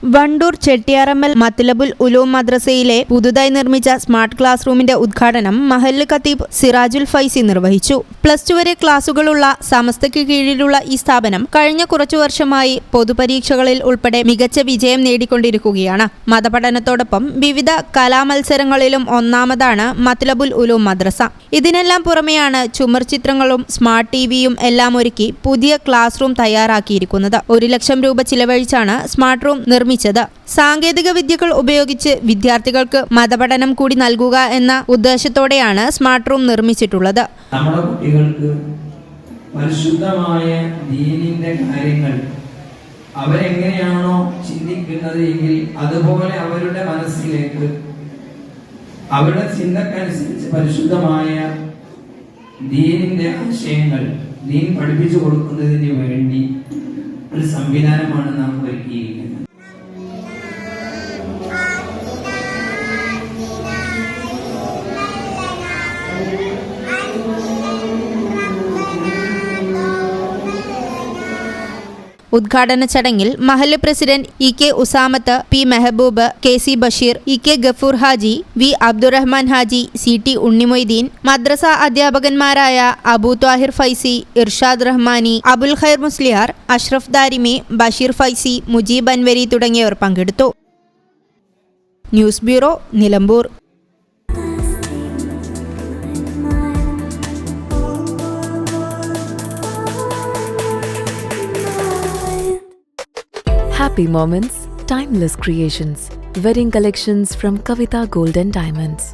വണ്ടൂർ ചെട്ടിയാറമ്മൽ മത്ലബുൽ ഉലൂം മദ്രസയിലെ പുതുതായി നിർമ്മിച്ച smart class റൂമിന്റെ ഉദ്ഘാടനം മഹല്ല് ഖത്തീബ് സിറാജുൽ ഫൈസി നിർവഹിച്ചു. +2 വരെ ക്ലാസുകളുള്ള സമസ്തയ്ക്ക് കീഴിലുള്ള ഈ സ്ഥാപനം കഴിഞ്ഞ കുറച്ചു വർഷമായി പൊതുപരീക്ഷകളിൽ ഉൾപ്പെടെ മികച്ച വിജയം നേടിക്കൊണ്ടിരിക്കുകയാണ്. മതപഠനത്തോടൊപ്പം വിവിധ കലാമത്സരങ്ങളിലും ഒന്നാമതാണ് മത്ലബുൽ ഉലൂം മദ്രസ. ഇതിനെല്ലാം പുറമെയാണ് ചുമർ ചിത്രങ്ങളും സ്മാർട്ട് ടിവിയും എല്ലാം ഒരുക്കി പുതിയ ക്ലാസ് റൂം തയ്യാറാക്കിയിരിക്കുന്നത്. 1 ലക്ഷം രൂപ ചിലവഴിച്ചാണ് സ്മാർട്ട് റൂം നിർമ്മിച്ചത്. സാങ്കേതിക വിദ്യകൾ ഉപയോഗിച്ച് വിദ്യാർത്ഥികൾക്ക് മതപഠനം കൂടി നൽകുക എന്ന ഉദ്ദേശത്തോടെയാണ് സ്മാർട്ട് റൂം നിർമ്മിച്ചിട്ടുള്ളത്. നമ്മുടെ കുട്ടികൾക്ക് പരിശുദ്ധമായ ദീനിന്റെ കാര്യങ്ങൾ അവരെങ്ങനെയാണോ ചിന്തിക്കുന്നത് എങ്കിൽ അതുപോലെ അവരുടെ മനസ്സിലേക്ക് അവരുടെ ചിന്തക്കനുസരിച്ച് പരിശുദ്ധമായ ദീനിന്റെ ആശയങ്ങൾ ദീൻ പഠിപ്പിച്ചു കൊടുക്കുന്നതിന് വേണ്ടി ഒരു സംവിധാനമാണ് നാം ഒരുക്കിയിരിക്കുന്നത്. ഉദ്ഘാടന ചടങ്ങിൽ മഹല്ല് president E K. Usamath, P. Mehboob, K C. Basheer, E K. Gafoor Haji, V. Abdurahman Haji, C T. Unnimoideen, മദ്രസ അധ്യാപകന്മാരായ അബൂ ത്വാഹിർ ഫൈസി, ഇർഷാദ് റഹ്മാനി, അബുൽ ഖൈർ മുസ്ലിയാർ, അഷ്റഫ് ദാരിമി, ബഷീർ ഫൈസി, മുജീബ് അൻവരി തുടങ്ങിയവർ പങ്കെടുത്തു. News bureau, Nilambur. Happy moments, timeless creations. Wedding collections from Kavita Gold and Diamonds.